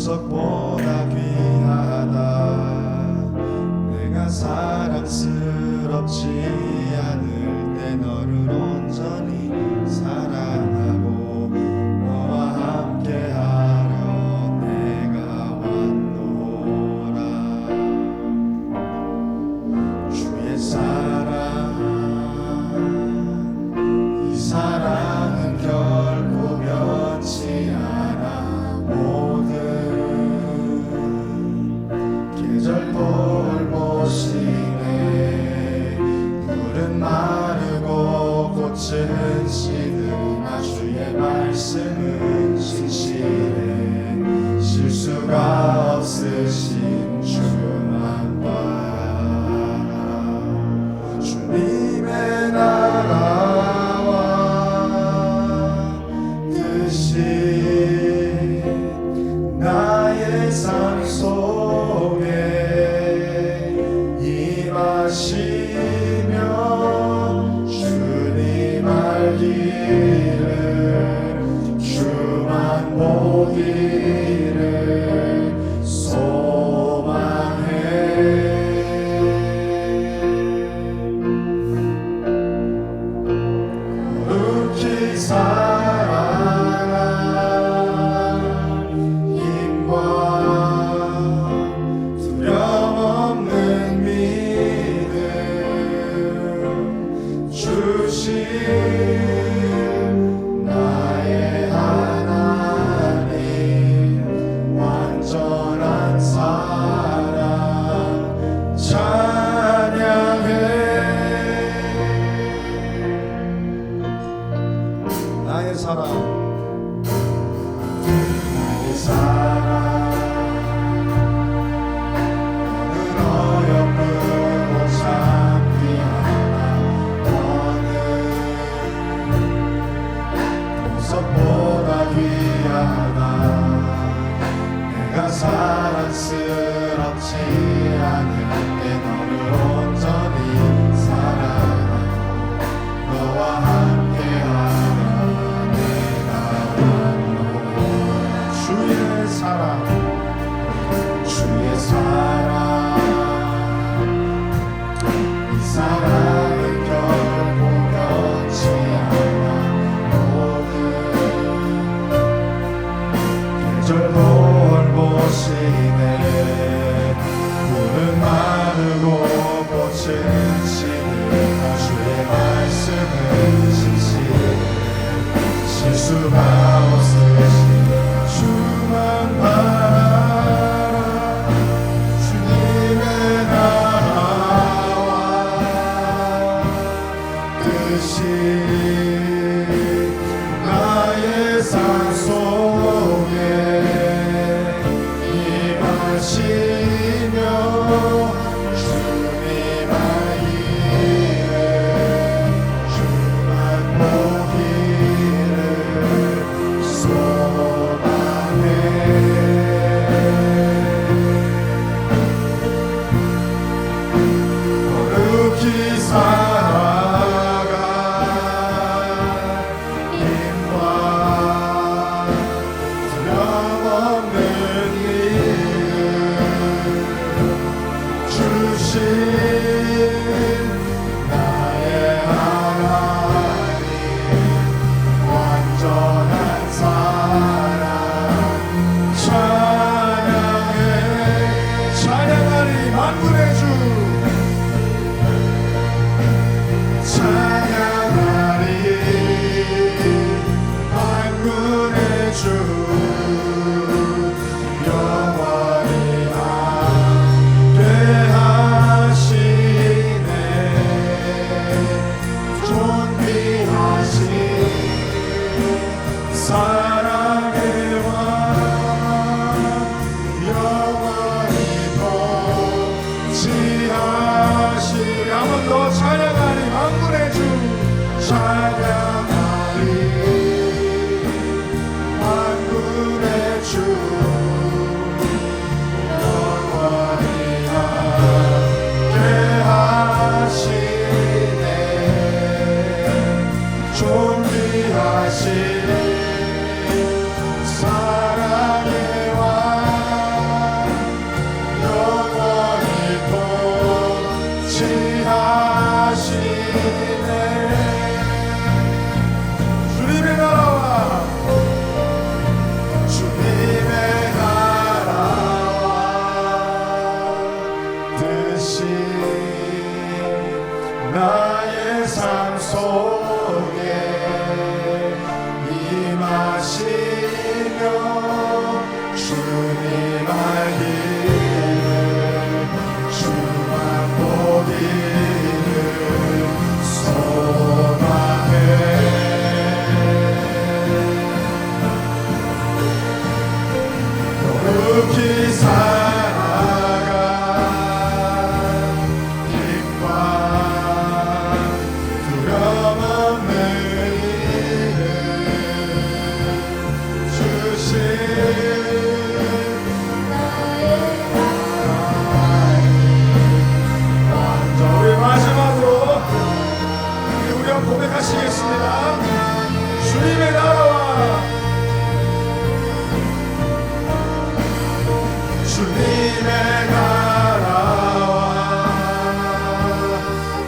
보석보다 귀하다. 내가 사랑스럽지 않을 때 너를 온전히 사랑하고 너와 함께하려 내가 왔노라. 주의 사랑, 이 사랑은 결코 변치 않아. 모든 계절 돌보시네. 푸른 마르고 꽃은 시드나 주의 말씀은 신실해. 실수가 없으신 주만 바라. 주님의 나라와 뜻이 나의 삶 속에 임하시며 주님 알기를 주만 보기를 소망해. 거룩히 살아라. 힘과 두려움없는 믿음 주신 나의 하나님. 완전한 사랑 찬양해. 나의 사랑, 나의 사랑, 너는 어여쁘고 참 귀하다. 너는 보석보다 귀하다. 내가 사랑스럽지 않을 때 너를 온전히 사랑하고 너와 함께하며 내가 왔노라. 주의 사랑, 주의 사랑, 이 사랑은 결코 변치 않아. 모든 삶의 진실 실수가 없으신 주만 바라라 주님의 나라와 뜻이 나의 삶 속에 임하시며 주님 알기를 주만 보기를 소망해 거룩히 살아가 힘과 두려움없는 주신 나의 하나님 완전한 사랑 찬양해 찬양하리 만군의 주 찬양하리 만군의 주 영원히 함께 하시네 존귀하신 사랑의 왕 영원히 통치하시리 한 번 더 찬양하리 만군의 주 찬양하리 만군의 주 영원히 함께 하시네 존귀하신 사랑의 왕 영원히 통치하시네 주님의 나라와 주님의 나라와 뜻이 나의 삶 속에 임하시며 주님 알기를 주만 보기를 소망해 거룩히 살아가 힘과 두려움 없는 일을 주신 나의 하나님 완전 우리 마지막으로 우리 고백하시겠습니다. 주님의 나라와 주님의 나라와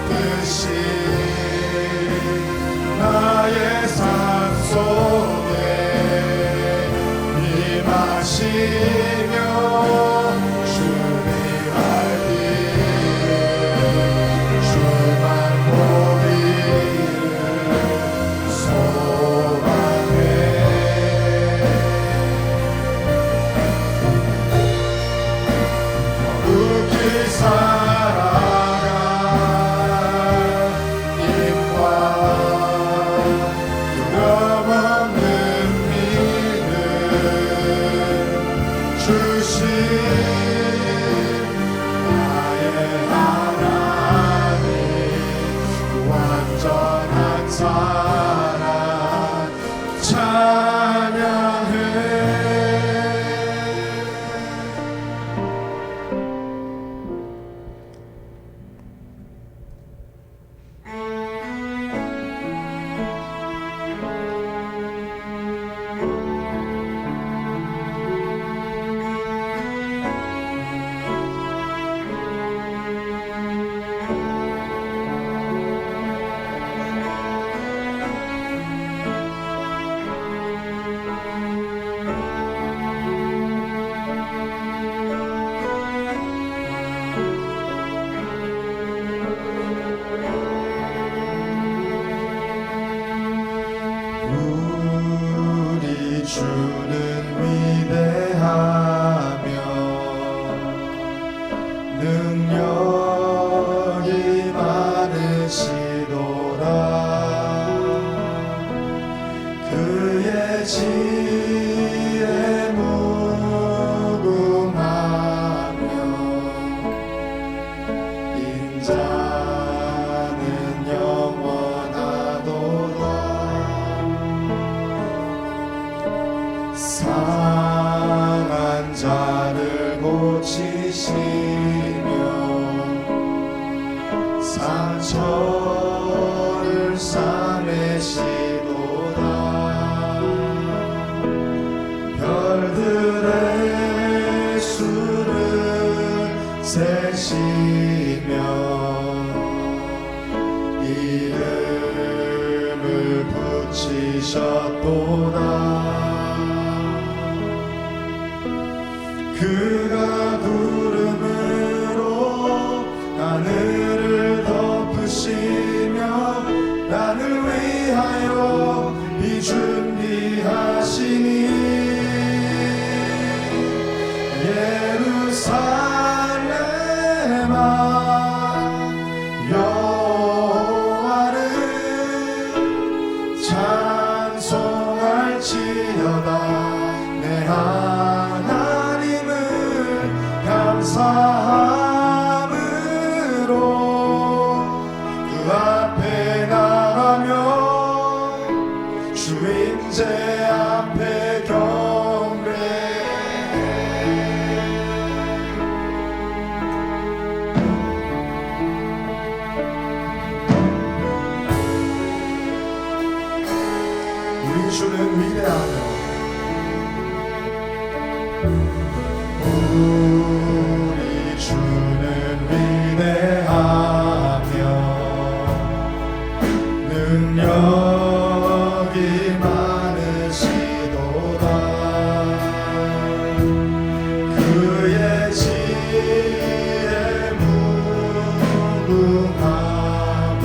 뜻이 나의 삶 속에 임하시며 주님 알기를 주만 보기를 소망해 거룩히 살아가 힘과 두려움 없는 믿음 주신 나의 하나님 완전한 사랑 찬양해 주는 위대하며 능력이 많으시도다. 그의 지혜 무궁하며 인자는 영원하도다. 상한 자를 고치시며 상처를 싸매시도다. 별들의 수를 세시며 이름을 붙이셨도다. 그가 구름으로 하늘을 덮으시며 나를 위하여 비 준비하시니 예루살렘아 여호와를 찬송할지어다. 내 하나님을 감사함으로 그 앞에 나가며 주 임재 앞에 경배해. 우리 주는 위대하며 우리 주는 위대하며 능력이 많으시도다. 그의 지혜 무궁하며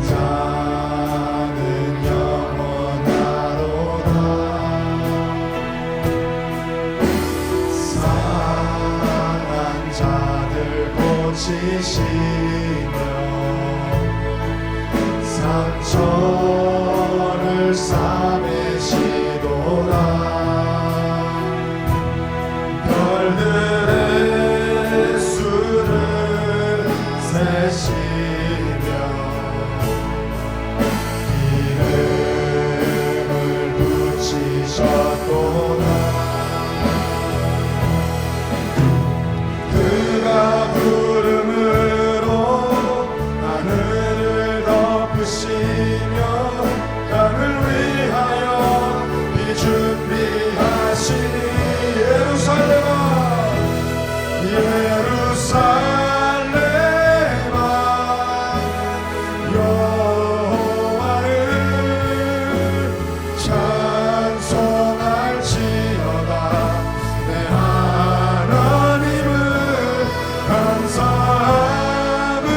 인자는 영원하도다. 상한 자들 고치시며 상처를 싸매시도다. 별들의 수를 세시며 이름을 붙이셨도다. 그가 구름으로 하늘을 덮으시며 땅을 위하여 비 준비하시니 예루살렘아 예루살렘아 여호와를 찬송할지어다. 내 하나님을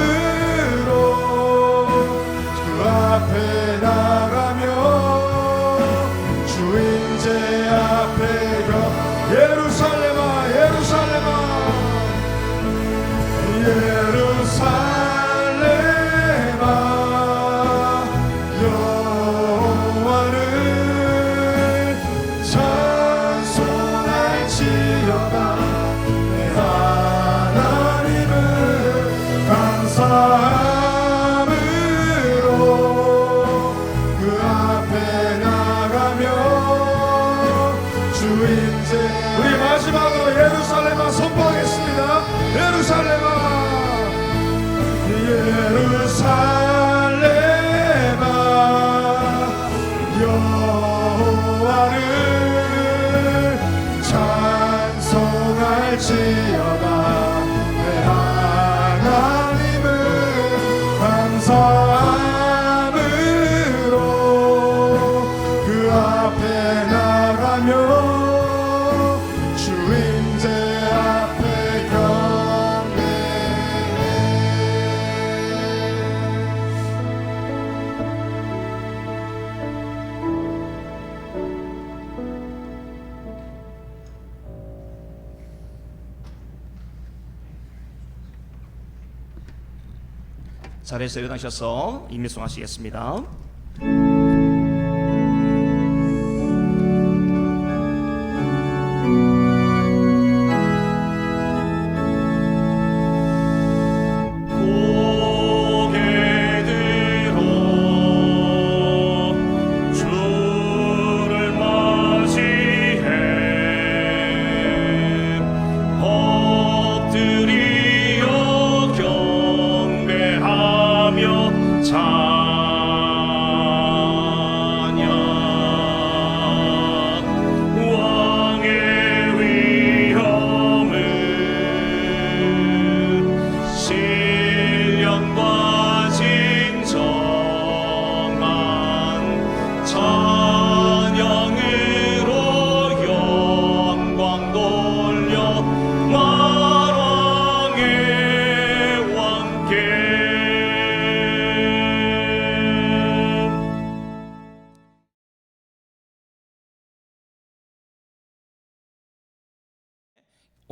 감사함으로 그 앞에 나가며 주 임재 앞에 예루살렘아 예루살렘아 예루살렘아 여호와를 찬송할지어다. 내 하나님을 감사함으로 그 앞에 나가며 주 임재. 우리 마지막으로 예루살렘아 선포하겠습니다. 예루살렘아 예루살렘아 여호와를 찬송할지어다. 내 하나님을 감사함으로 그 앞에 나가며 주 임재 앞에 경배하리. 자리에서 일어나셔서 임일송하시겠습니다.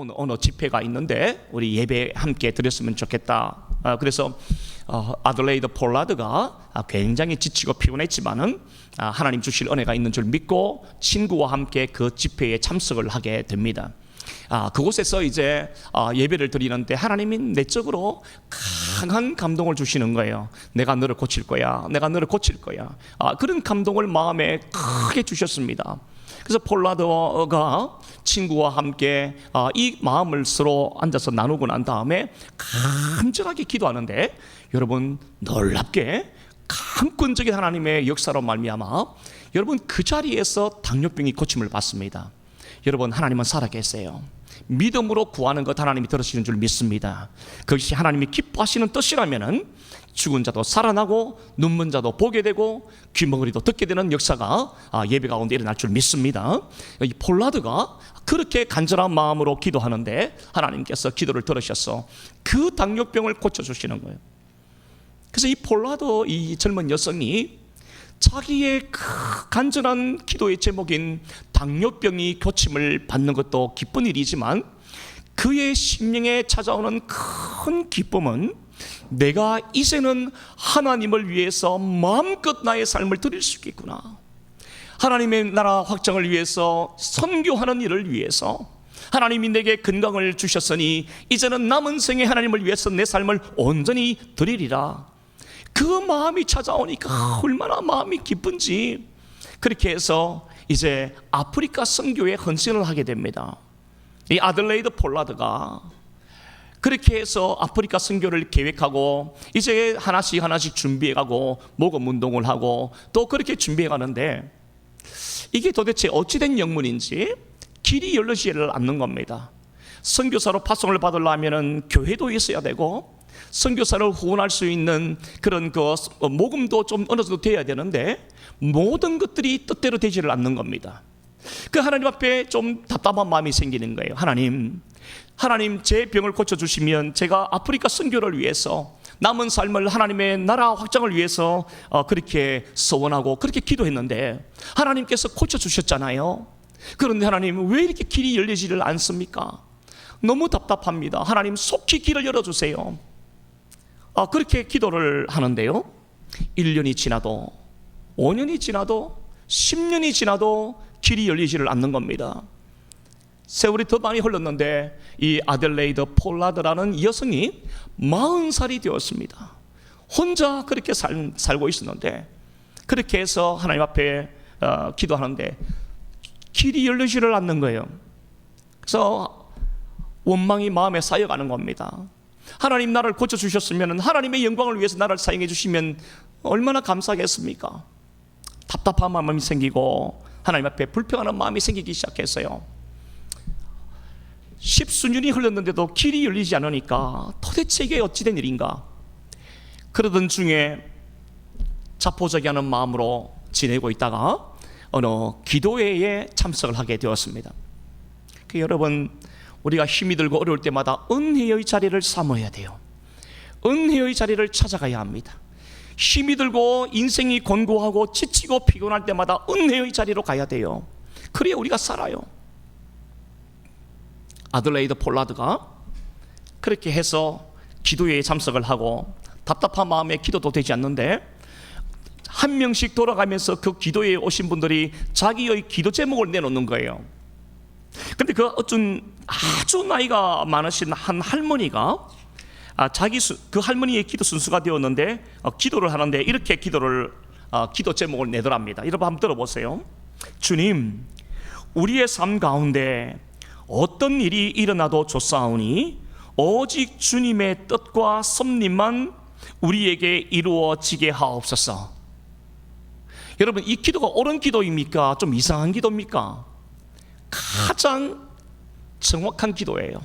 오늘 어느 집회가 있는데 우리 예배 함께 드렸으면 좋겠다. 그래서 아들레이드 폴라드가 굉장히 지치고 피곤했지만은 하나님 주실 은혜가 있는 줄 믿고 친구와 함께 그 집회에 참석을 하게 됩니다. 그곳에서 이제 예배를 드리는데 하나님이 내적으로 강한 감동을 주시는 거예요. 내가 너를 고칠 거야. 내가 너를 고칠 거야. 그런 감동을 마음에 크게 주셨습니다. 그래서 폴라드가 친구와 함께 이 마음을 서로 앉아서 나누고 난 다음에 간절하게 기도하는데 여러분 놀랍게 강권적인 하나님의 역사로 말미암아 여러분 그 자리에서 당뇨병이 고침을 받습니다. 여러분 하나님은 살아계세요. 믿음으로 구하는 것 하나님이 들으시는 줄 믿습니다. 그것이 하나님이 기뻐하시는 뜻이라면은 죽은 자도 살아나고 눈먼 자도 보게 되고 귀머거리도 듣게 되는 역사가 예배 가운데 일어날 줄 믿습니다. 이 폴라드가 그렇게 간절한 마음으로 기도하는데 하나님께서 기도를 들으셔서 그 당뇨병을 고쳐주시는 거예요. 그래서 이 폴라드 이 젊은 여성이 자기의 그 간절한 기도의 제목인 당뇨병이 고침을 받는 것도 기쁜 일이지만 그의 심령에 찾아오는 큰 기쁨은 내가 이제는 하나님을 위해서 마음껏 나의 삶을 드릴 수 있겠구나. 하나님의 나라 확장을 위해서 선교하는 일을 위해서 하나님이 내게 건강을 주셨으니 이제는 남은 생에 하나님을 위해서 내 삶을 온전히 드리리라. 그 마음이 찾아오니까 얼마나 마음이 기쁜지 그렇게 해서 이제 아프리카 선교에 헌신을 하게 됩니다. 이 아들레이드 폴라드가 그렇게 해서 아프리카 선교를 계획하고 이제 하나씩 준비해가고 모금 운동을 하고 또 그렇게 준비해가는데 이게 도대체 어찌된 영문인지 길이 열리지를 않는 겁니다. 선교사로 파송을 받으려면 교회도 있어야 되고 선교사를 후원할 수 있는 그런 그 모금도 좀 어느 정도 돼야 되는데 모든 것들이 뜻대로 되지를 않는 겁니다. 그 하나님 앞에 좀 답답한 마음이 생기는 거예요. 하나님 제 병을 고쳐주시면 제가 아프리카 선교를 위해서 남은 삶을 하나님의 나라 확장을 위해서 그렇게 소원하고 그렇게 기도했는데 하나님께서 고쳐주셨잖아요. 그런데 하나님 왜 이렇게 길이 열리지를 않습니까? 너무 답답합니다. 하나님 속히 길을 열어주세요. 그렇게 기도를 하는데요 1년이 지나도 5년이 지나도 10년이 지나도 길이 열리지를 않는 겁니다. 세월이 더 많이 흘렀는데 이 아들레이드 폴라드라는 여성이 40살이 되었습니다. 혼자 그렇게 살고 있었는데 그렇게 해서 하나님 앞에 기도하는데 길이 열리지를 않는 거예요. 그래서 원망이 마음에 쌓여가는 겁니다. 하나님 나를 고쳐주셨으면 하나님의 영광을 위해서 나를 사용해 주시면 얼마나 감사하겠습니까? 답답한 마음이 생기고 하나님 앞에 불평하는 마음이 생기기 시작했어요. 10수년이 흘렀는데도 길이 열리지 않으니까 도대체 이게 어찌된 일인가? 그러던 중에 자포자기하는 마음으로 지내고 있다가 어느 기도회에 참석을 하게 되었습니다. 여러분 우리가 힘이 들고 어려울 때마다 은혜의 자리를 삼아야 돼요. 은혜의 자리를 찾아가야 합니다. 힘이 들고 인생이 곤고하고 지치고 피곤할 때마다 은혜의 자리로 가야 돼요. 그래야 우리가 살아요. 아들레이드 폴라드가 그렇게 해서 기도회에 참석을 하고 답답한 마음에 기도도 되지 않는데 한 명씩 돌아가면서 그 기도에 오신 분들이 자기의 기도 제목을 내놓는 거예요. 근데 그 어떤 아주 나이가 많으신 한 할머니가 그 할머니의 기도 순서가 되었는데 기도를 하는데 이렇게 기도 제목을 내더랍니다. 여러분 한번 들어보세요. 주님, 우리의 삶 가운데 어떤 일이 일어나도 좋사오니 오직 주님의 뜻과 섭리만 우리에게 이루어지게 하옵소서. 여러분, 이 기도가 옳은 기도입니까? 좀 이상한 기도입니까? 가장 정확한 기도예요.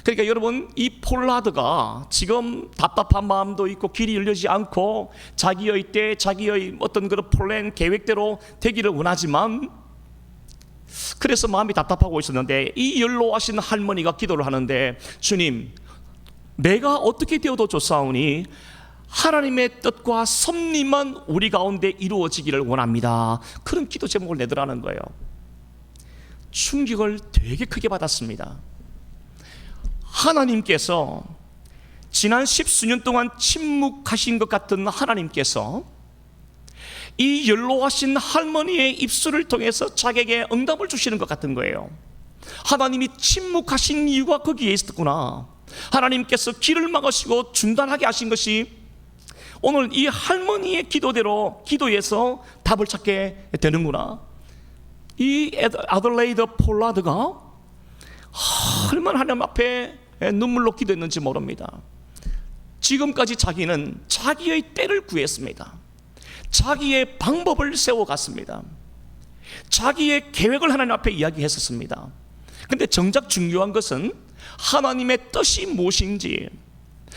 그러니까 여러분, 이 폴라드가 지금 답답한 마음도 있고 길이 열리지 않고 자기의 때, 자기의 어떤 그런 플랜, 계획대로 되기를 원하지만, 그래서 마음이 답답하고 있었는데 이 연로하신 할머니가 기도를 하는데, 주님, 내가 어떻게 되어도 좋사오니 하나님의 뜻과 섭리만 우리 가운데 이루어지기를 원합니다. 그런 기도 제목을 내더라는 거예요. 충격을 되게 크게 받았습니다. 하나님께서 지난 십수년 동안 침묵하신 것 같은 하나님께서 이 연로하신 할머니의 입술을 통해서 자기에게 응답을 주시는 것 같은 거예요. 하나님이 침묵하신 이유가 거기에 있었구나. 하나님께서 길을 막으시고 중단하게 하신 것이 오늘 이 할머니의 기도대로 기도에서 답을 찾게 되는구나. 이 아들레이드 폴라드가 얼마나 하나님 앞에 눈물로 기도했는지 모릅니다. 지금까지 자기는 자기의 때를 구했습니다. 자기의 방법을 세워갔습니다. 자기의 계획을 하나님 앞에 이야기했었습니다. 근데 정작 중요한 것은 하나님의 뜻이 무엇인지,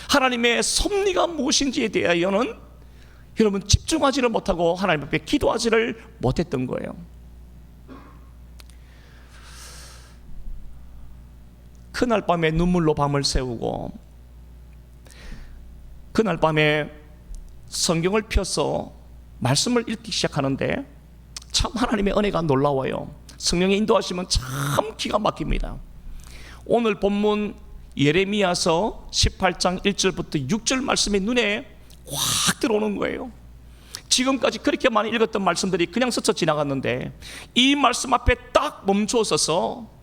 하나님의 섭리가 무엇인지에 대하여는 여러분 집중하지를 못하고 하나님 앞에 기도하지를 못했던 거예요. 그날 밤에 눈물로 밤을 새우고 그날 밤에 성경을 펴서 말씀을 읽기 시작하는데 참 하나님의 은혜가 놀라워요. 성령의 인도하시면 참 기가 막힙니다. 오늘 본문 예레미야서 18장 1절부터 6절 말씀이 눈에 확 들어오는 거예요. 지금까지 그렇게 많이 읽었던 말씀들이 그냥 스쳐 지나갔는데 이 말씀 앞에 딱 멈춰서서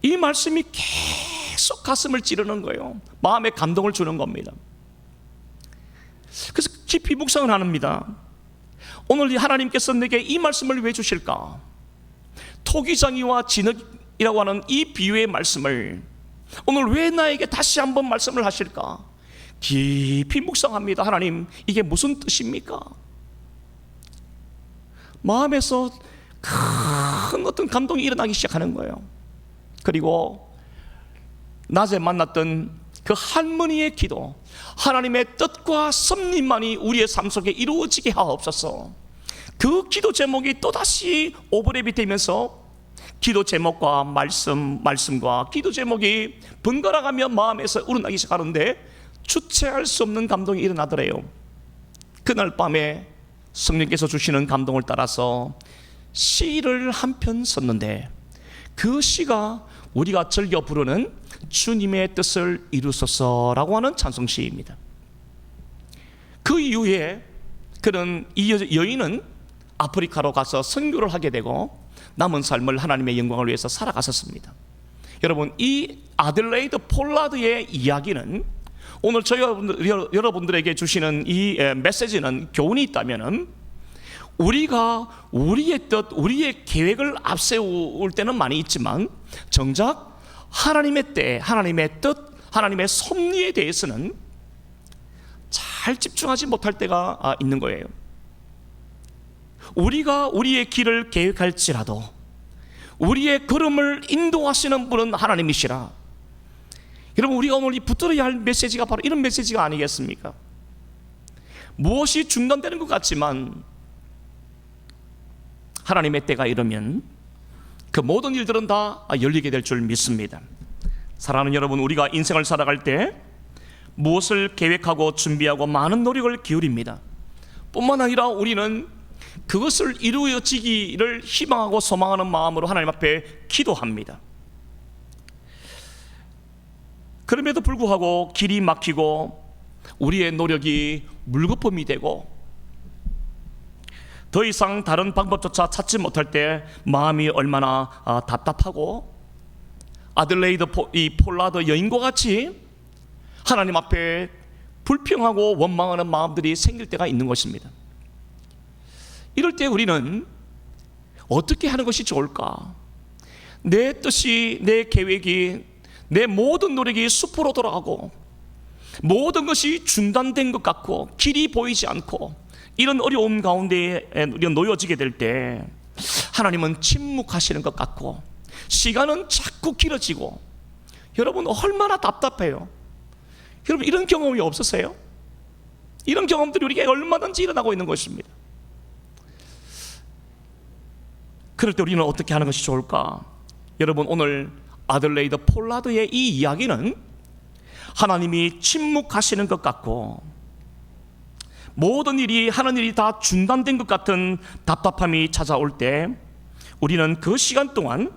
이 말씀이 계속 가슴을 찌르는 거예요. 마음에 감동을 주는 겁니다. 그래서 깊이 묵상을 합니다. 오늘 하나님께서 내게 이 말씀을 왜 주실까? 토기장이와 진흙이라고 하는 이 비유의 말씀을 오늘 왜 나에게 다시 한번 말씀을 하실까? 깊이 묵상합니다. 하나님, 이게 무슨 뜻입니까? 마음에서 큰 어떤 감동이 일어나기 시작하는 거예요. 그리고 낮에 만났던 그 할머니의 기도, 하나님의 뜻과 섭리만이 우리의 삶 속에 이루어지게 하옵소서. 그 기도 제목이 또다시 오버랩이 되면서 기도 제목과 말씀과 기도 제목이 번갈아가며 마음에서 우러나기 시작하는데 주체할 수 없는 감동이 일어나더래요. 그날 밤에 성령께서 주시는 감동을 따라서 시를 한 편 썼는데 그 시가 우리가 즐겨 부르는 주님의 뜻을 이루소서라고 하는 찬송시입니다. 그 이후에 그런 이 여인은 아프리카로 가서 선교를 하게 되고 남은 삶을 하나님의 영광을 위해서 살아갔었습니다. 여러분, 이 아들레이드 폴라드의 이야기는 오늘 저희 여러분들에게 주시는 이 메시지는 교훈이 있다면은 우리가 우리의 뜻, 우리의 계획을 앞세울 때는 많이 있지만 정작 하나님의 때, 하나님의 뜻, 하나님의 섭리에 대해서는 잘 집중하지 못할 때가 있는 거예요. 우리가 우리의 길을 계획할지라도 우리의 걸음을 인도하시는 분은 하나님이시라. 여러분, 우리가 오늘 붙들어야 할 메시지가 바로 이런 메시지가 아니겠습니까? 무엇이 중단되는 것 같지만 하나님의 때가 이르면 그 모든 일들은 다 열리게 될 줄 믿습니다. 사랑하는 여러분, 우리가 인생을 살아갈 때 무엇을 계획하고 준비하고 많은 노력을 기울입니다. 뿐만 아니라 우리는 그것을 이루어지기를 희망하고 소망하는 마음으로 하나님 앞에 기도합니다. 그럼에도 불구하고 길이 막히고 우리의 노력이 물거품이 되고 더 이상 다른 방법조차 찾지 못할 때 마음이 얼마나 답답하고 아들레이드 이 폴라드 여인과 같이 하나님 앞에 불평하고 원망하는 마음들이 생길 때가 있는 것입니다. 이럴 때 우리는 어떻게 하는 것이 좋을까? 내 뜻이, 내 계획이, 내 모든 노력이 숲으로 돌아가고 모든 것이 중단된 것 같고 길이 보이지 않고 이런 어려움 가운데 우리가 놓여지게 될 때 하나님은 침묵하시는 것 같고 시간은 자꾸 길어지고 여러분 얼마나 답답해요. 여러분 이런 경험이 없으세요? 이런 경험들이 우리에게 얼마든지 일어나고 있는 것입니다. 그럴 때 우리는 어떻게 하는 것이 좋을까? 여러분 오늘 아들레이드 폴라드의 이 이야기는 하나님이 침묵하시는 것 같고 모든 일이 하는 일이 다 중단된 것 같은 답답함이 찾아올 때 우리는 그 시간 동안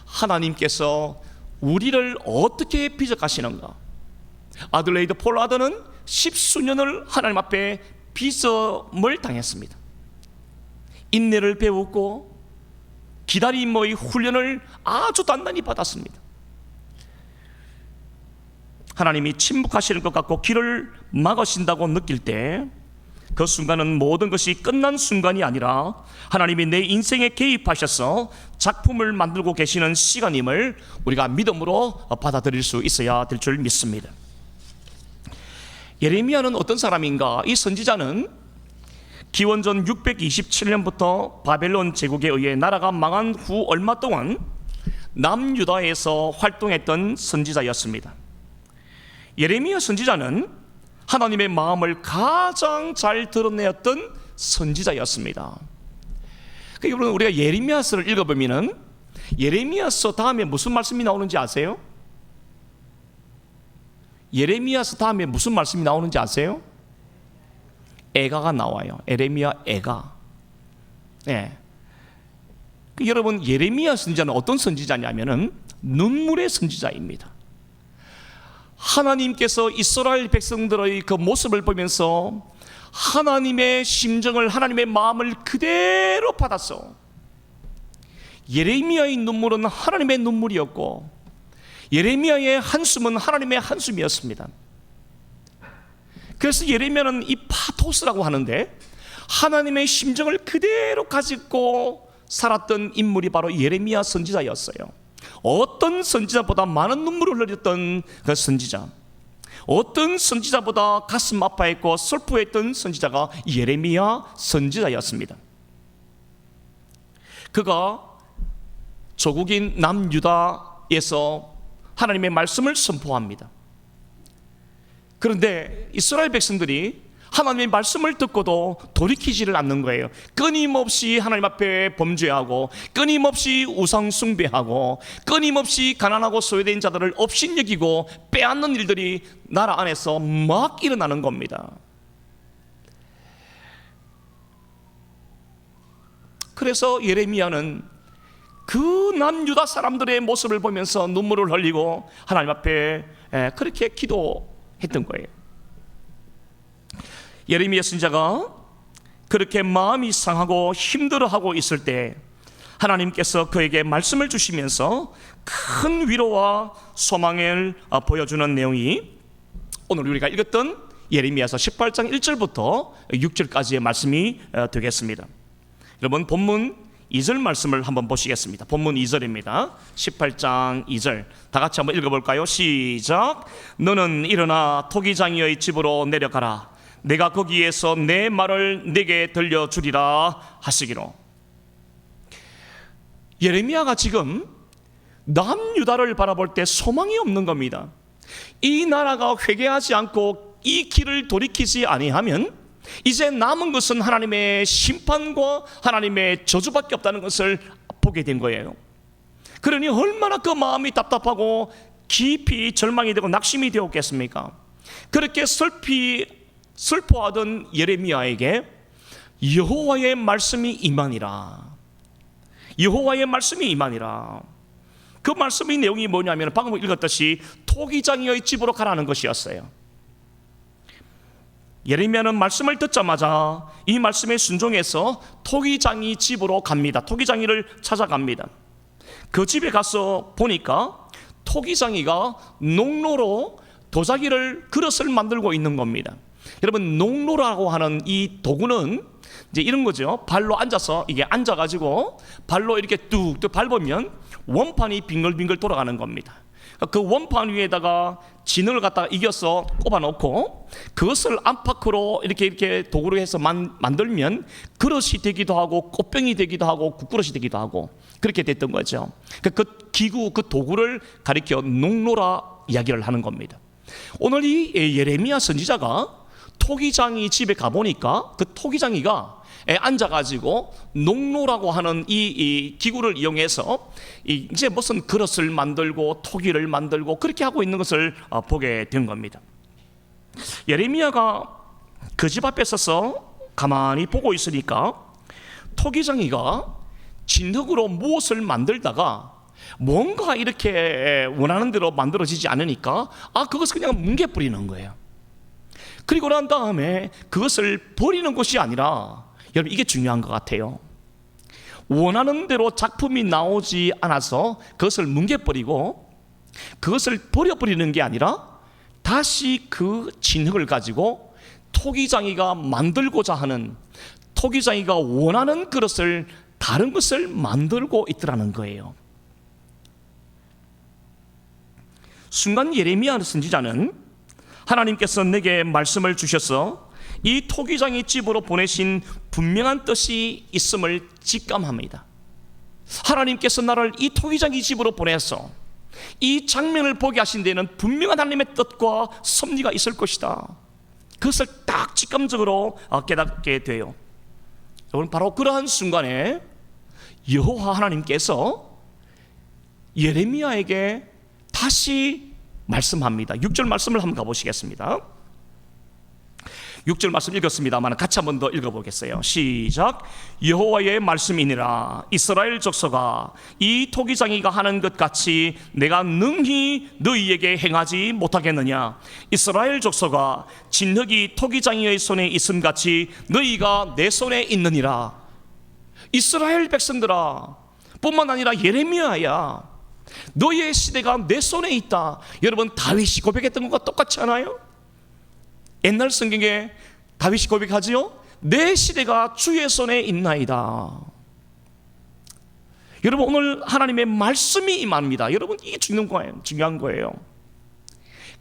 하나님께서 우리를 어떻게 빚어가시는가? 아들레이드 폴라드는 10수년을 하나님 앞에 빚어을 당했습니다. 인내를 배우고 기다림의 훈련을 아주 단단히 받았습니다. 하나님이 침묵하시는 것 같고 길을 막으신다고 느낄 때 그 순간은 모든 것이 끝난 순간이 아니라 하나님이 내 인생에 개입하셔서 작품을 만들고 계시는 시간임을 우리가 믿음으로 받아들일 수 있어야 될 줄 믿습니다. 예레미야는 어떤 사람인가? 이 선지자는 기원전 627년부터 바벨론 제국에 의해 나라가 망한 후 얼마 동안 남유다에서 활동했던 선지자였습니다. 예레미야 선지자는 하나님의 마음을 가장 잘 드러내었던 선지자였습니다. 여러분 우리가 예레미야서를 읽어보면 예레미야서 다음에 무슨 말씀이 나오는지 아세요? 예레미야서 다음에 무슨 말씀이 나오는지 아세요? 애가가 나와요. 예레미야 애가. 네. 여러분 예레미야 선지자는 어떤 선지자냐면은 눈물의 선지자입니다. 하나님께서 이스라엘 백성들의 그 모습을 보면서 하나님의 심정을, 하나님의 마음을 그대로 받았어. 예레미야의 눈물은 하나님의 눈물이었고 예레미야의 한숨은 하나님의 한숨이었습니다. 그래서 예레미야는 이 파토스라고 하는데 하나님의 심정을 그대로 가지고 살았던 인물이 바로 예레미야 선지자였어요. 어떤 선지자보다 많은 눈물을 흘렸던 그 선지자, 어떤 선지자보다 가슴 아파했고 슬퍼했던 선지자가 예레미야 선지자였습니다. 그가 조국인 남유다에서 하나님의 말씀을 선포합니다. 그런데 이스라엘 백성들이 하나님의 말씀을 듣고도 돌이키지를 않는 거예요. 끊임없이 하나님 앞에 범죄하고 끊임없이 우상 숭배하고 끊임없이 가난하고 소외된 자들을 업신여기고 빼앗는 일들이 나라 안에서 막 일어나는 겁니다. 그래서 예레미야는 그 남유다 사람들의 모습을 보면서 눈물을 흘리고 하나님 앞에 그렇게 기도했던 거예요. 예레미야 선지자가 그렇게 마음이 상하고 힘들어하고 있을 때 하나님께서 그에게 말씀을 주시면서 큰 위로와 소망을 보여주는 내용이 오늘 우리가 읽었던 예레미야서 18장 1절부터 6절까지의 말씀이 되겠습니다. 여러분 본문 2절 말씀을 한번 보시겠습니다. 본문 2절입니다. 18장 2절 다 같이 한번 읽어볼까요? 시작. 너는 일어나 토기장이의 집으로 내려가라. 내가 거기에서 내 말을 내게 들려주리라 하시기로. 예레미야가 지금 남유다를 바라볼 때 소망이 없는 겁니다. 이 나라가 회개하지 않고 이 길을 돌이키지 아니하면 이제 남은 것은 하나님의 심판과 하나님의 저주밖에 없다는 것을 보게 된 거예요. 그러니 얼마나 그 마음이 답답하고 깊이 절망이 되고 낙심이 되었겠습니까? 그렇게 슬퍼하던 예레미야에게 여호와의 말씀이 임하니라. 여호와의 말씀이 임하니라. 그 말씀의 내용이 뭐냐면 방금 읽었듯이 토기장이의 집으로 가라는 것이었어요. 예레미야는 말씀을 듣자마자 이 말씀에 순종해서 토기장이 집으로 갑니다. 토기장이를 찾아갑니다. 그 집에 가서 보니까 토기장이가 농로로 도자기를 그릇을 만들고 있는 겁니다. 여러분, 농로라고 하는 이 도구는 이제 이런 거죠. 발로 앉아서 이게 앉아가지고 발로 이렇게 뚝뚝 밟으면 원판이 빙글빙글 돌아가는 겁니다. 그 원판 위에다가 진흙을 갖다가 이겨서 꼽아놓고 그것을 안팎으로 이렇게 도구로 해서 만들면 그릇이 되기도 하고 꽃병이 되기도 하고 국그릇이 되기도 하고 그렇게 됐던 거죠. 그 기구, 그 도구를 가리켜 농로라 이야기를 하는 겁니다. 오늘 이 예레미야 선지자가 토기장이 집에 가보니까 그 토기장이가 앉아가지고 농로라고 하는 이 기구를 이용해서 이제 무슨 그릇을 만들고 토기를 만들고 그렇게 하고 있는 것을 보게 된 겁니다. 예레미야가 그 집 앞에 서서 가만히 보고 있으니까 토기장이가 진흙으로 무엇을 만들다가 뭔가 이렇게 원하는 대로 만들어지지 않으니까 그것을 그냥 뭉개버리는 거예요. 그리고 난 다음에 그것을 버리는 것이 아니라, 여러분, 이게 중요한 것 같아요. 원하는 대로 작품이 나오지 않아서 그것을 뭉개버리고 그것을 버려버리는 게 아니라 다시 그 진흙을 가지고 토기장이가 만들고자 하는, 토기장이가 원하는 그릇을, 다른 것을 만들고 있더라는 거예요. 순간 예레미야 선지자는 하나님께서 내게 말씀을 주셔서 이 토기장이 집으로 보내신 분명한 뜻이 있음을 직감합니다. 하나님께서 나를 이 토기장이 집으로 보내서 이 장면을 보게 하신 데는 분명한 하나님의 뜻과 섭리가 있을 것이다. 그것을 딱 직감적으로 깨닫게 돼요. 여러분, 바로 그러한 순간에 여호와 하나님께서 예레미야에게 다시 말씀합니다. 6절 말씀을 한번 가보시겠습니다. 6절 말씀 읽었습니다만 같이 한번 더 읽어보겠어요. 시작. 여호와의 말씀이니라. 이스라엘 족속아, 이 토기장이가 하는 것 같이 내가 능히 너희에게 행하지 못하겠느냐. 이스라엘 족속아, 진흙이 토기장이의 손에 있음 같이 너희가 내 손에 있느니라. 이스라엘 백성들아, 뿐만 아니라 예레미야야, 너희의 시대가 내 손에 있다. 여러분, 다윗이 고백했던 것과 똑같지 않아요? 옛날 성경에 다윗이 고백하지요? 내 시대가 주의 손에 있나이다. 여러분, 오늘 하나님의 말씀이 임합니다. 여러분, 이게 중요한 거예요.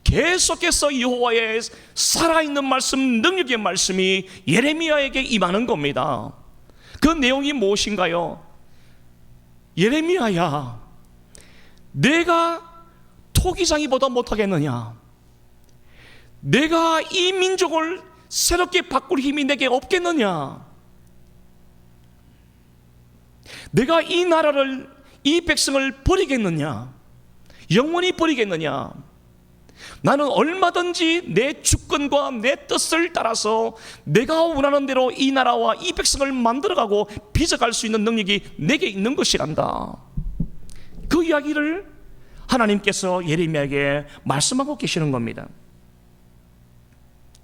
계속해서 여호와의 살아있는 말씀, 능력의 말씀이 예레미야에게 임하는 겁니다. 그 내용이 무엇인가요? 예레미야야, 내가 토기장이보다 못하겠느냐? 내가 이 민족을 새롭게 바꿀 힘이 내게 없겠느냐? 내가 이 나라를, 이 백성을 버리겠느냐? 영원히 버리겠느냐? 나는 얼마든지 내 주권과 내 뜻을 따라서 내가 원하는 대로 이 나라와 이 백성을 만들어가고 빚어갈 수 있는 능력이 내게 있는 것이란다. 그 이야기를 하나님께서 예레미야에게 말씀하고 계시는 겁니다.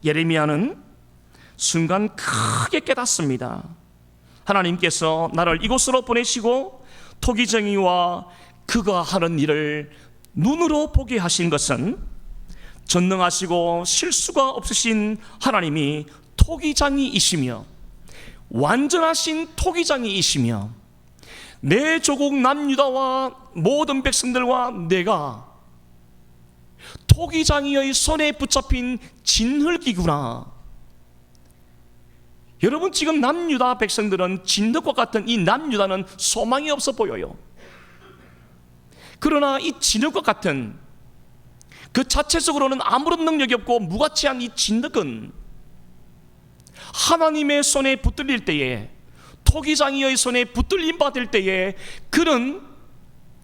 예레미야는 순간 크게 깨닫습니다. 하나님께서 나를 이곳으로 보내시고 토기장이와 그가 하는 일을 눈으로 보게 하신 것은 전능하시고 실수가 없으신 하나님이 토기장이이시며 완전하신 토기장이이시며 내 조국 남유다와 모든 백성들과 내가 토기장이의 손에 붙잡힌 진흙이구나. 여러분, 지금 남유다 백성들은 진흙과 같은 이 남유다는 소망이 없어 보여요. 그러나 이 진흙과 같은 그 자체적으로는 아무런 능력이 없고 무가치한 이 진흙은 하나님의 손에 붙들릴 때에, 토기장이의 손에 붙들림 받을 때에 그는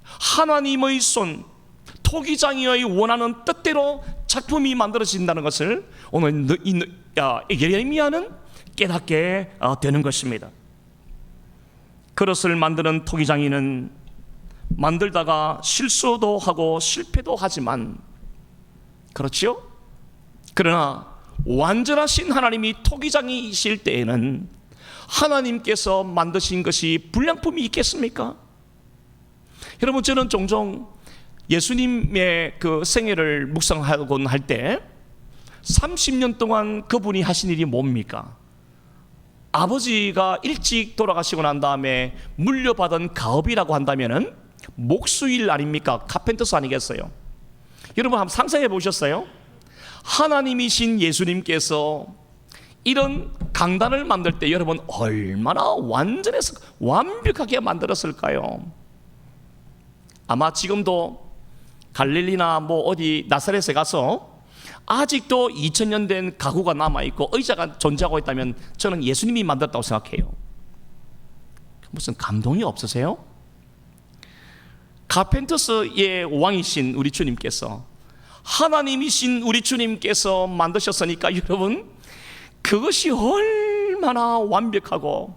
하나님의 손, 토기장이의 원하는 뜻대로 작품이 만들어진다는 것을 오늘 예레미야는 깨닫게 되는 것입니다. 그릇을 만드는 토기장이는 만들다가 실수도 하고 실패도 하지만, 그렇죠? 그러나 완전하신 하나님이 토기장이실 때에는 하나님께서 만드신 것이 불량품이 있겠습니까? 여러분, 저는 종종 예수님의 그 생애를 묵상하곤 할 때 30년 동안 그분이 하신 일이 뭡니까? 아버지가 일찍 돌아가시고 난 다음에 물려받은 가업이라고 한다면은 목수일 아닙니까? 카펜터스 아니겠어요? 여러분 한번 상상해 보셨어요? 하나님이신 예수님께서 이런 강단을 만들 때 여러분 얼마나 완벽하게 만들었을까요? 아마 지금도 갈릴리나 뭐 어디 나사렛에 가서 아직도 2000년 된 가구가 남아있고 의자가 존재하고 있다면 저는 예수님이 만들었다고 생각해요. 무슨 감동이 없으세요? 카펜터스의 왕이신 우리 주님께서, 하나님이신 우리 주님께서 만드셨으니까 여러분 그것이 얼마나 완벽하고,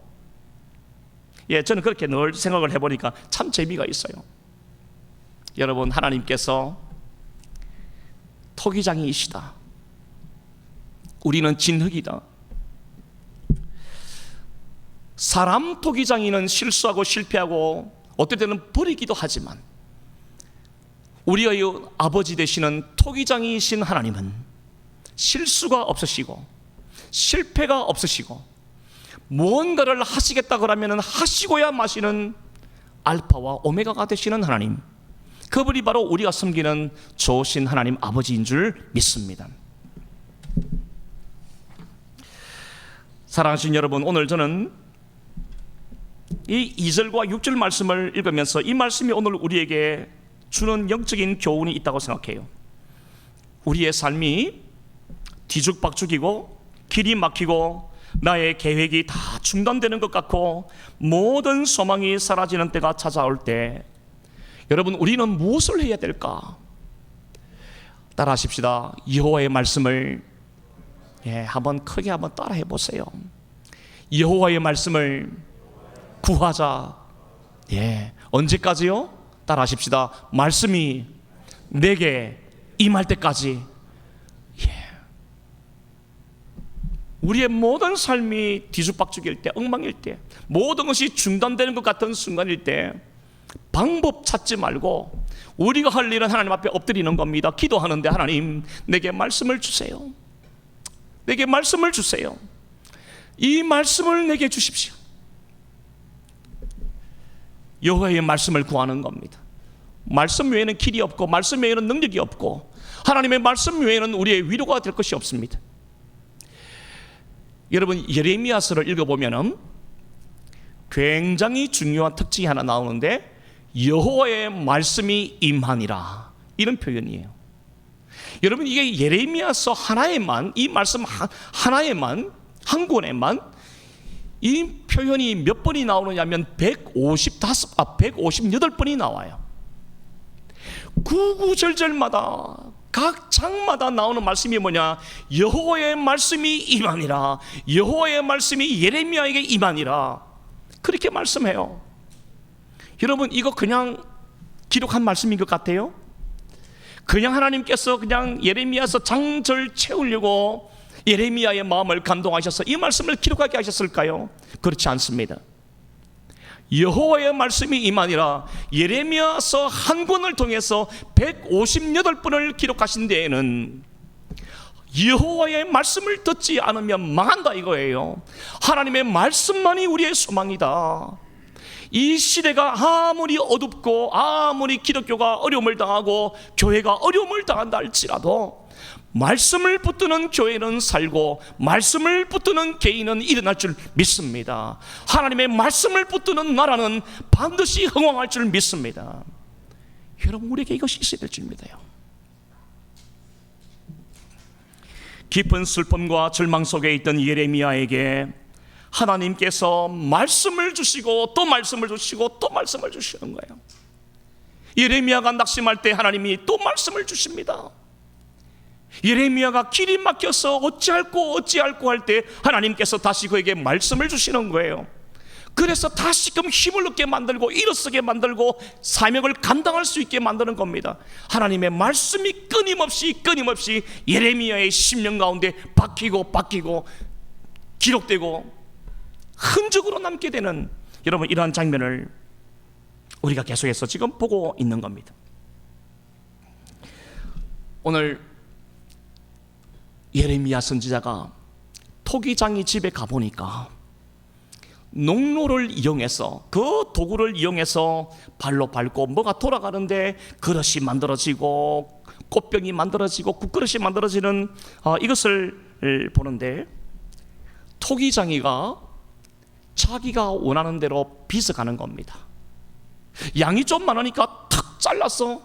저는 그렇게 늘 생각을 해보니까 참 재미가 있어요. 여러분, 하나님께서 토기장이시다. 우리는 진흙이다. 사람 토기장이는 실수하고 실패하고 어떨 때는 버리기도 하지만 우리의 아버지 되시는 토기장이신 하나님은 실수가 없으시고 실패가 없으시고 무언가를 하시겠다 그러면 하시고야 마시는 알파와 오메가가 되시는 하나님, 그분이 바로 우리가 섬기는 좋으신 하나님 아버지인 줄 믿습니다. 사랑하신 여러분, 오늘 저는 이 2절과 6절 말씀을 읽으면서 이 말씀이 오늘 우리에게 주는 영적인 교훈이 있다고 생각해요. 우리의 삶이 뒤죽박죽이고 길이 막히고 나의 계획이 다 중단되는 것 같고 모든 소망이 사라지는 때가 찾아올 때 여러분, 우리는 무엇을 해야 될까? 따라하십시다. 여호와의 말씀을 한번 크게 한번 따라해 보세요. 여호와의 말씀을 구하자. 언제까지요? 따라하십시다. 말씀이 내게 임할 때까지. 우리의 모든 삶이 뒤죽박죽일 때, 엉망일 때, 모든 것이 중단되는 것 같은 순간일 때 방법 찾지 말고 우리가 할 일은 하나님 앞에 엎드리는 겁니다. 기도하는데 하나님, 내게 말씀을 주세요. 내게 말씀을 주세요. 이 말씀을 내게 주십시오. 여호와의 말씀을 구하는 겁니다. 말씀 외에는 길이 없고 말씀 외에는 능력이 없고 하나님의 말씀 외에는 우리의 위로가 될 것이 없습니다. 여러분, 예레미야서를 읽어보면 굉장히 중요한 특징이 하나 나오는데 여호와의 말씀이 임하니라, 이런 표현이에요. 여러분, 이게 예레미야서 하나에만, 이 말씀 하나에만, 한 권에만 이 표현이 몇 번이 나오느냐면 158번이 나와요. 구구절절마다 각 장마다 나오는 말씀이 뭐냐? 여호와의 말씀이 임하니라, 여호와의 말씀이 예레미야에게 임하니라, 그렇게 말씀해요. 여러분, 이거 그냥 기록한 말씀인 것 같아요? 그냥 하나님께서 그냥 예레미야서 장절 채우려고 예레미야의 마음을 감동하셔서 이 말씀을 기록하게 하셨을까요? 그렇지 않습니다. 여호와의 말씀이 임하니라, 예레미야서 한 권을 통해서 158번을 기록하신 데에는 여호와의 말씀을 듣지 않으면 망한다 이거예요. 하나님의 말씀만이 우리의 소망이다. 이 시대가 아무리 어둡고 아무리 기독교가 어려움을 당하고 교회가 어려움을 당한다 할지라도 말씀을 붙드는 교회는 살고 말씀을 붙드는 개인은 일어날 줄 믿습니다. 하나님의 말씀을 붙드는 나라는 반드시 흥왕할 줄 믿습니다. 여러분, 우리에게 이것이 있어야 될 줄 믿어요. 깊은 슬픔과 절망 속에 있던 예레미야에게 하나님께서 말씀을 주시고 또 말씀을 주시고 또 말씀을 주시는 거예요. 예레미야가 낙심할 때 하나님이 또 말씀을 주십니다. 예레미야가 길이 막혀서 어찌할꼬 할 때 하나님께서 다시 그에게 말씀을 주시는 거예요. 그래서 다시금 힘을 얻게 만들고 일어서게 만들고 사명을 감당할 수 있게 만드는 겁니다. 하나님의 말씀이 끊임없이 예레미야의 심령 가운데 박히고 기록되고 흔적으로 남게 되는, 여러분, 이러한 장면을 우리가 계속해서 지금 보고 있는 겁니다. 오늘 예레미야 선지자가 토기장이 집에 가보니까 농로를 이용해서, 그 도구를 이용해서 발로 밟고 뭐가 돌아가는데 그릇이 만들어지고 꽃병이 만들어지고 국그릇이 만들어지는 이것을 보는데, 토기장이가 자기가 원하는 대로 빚어가는 겁니다. 양이 좀 많으니까 탁 잘라서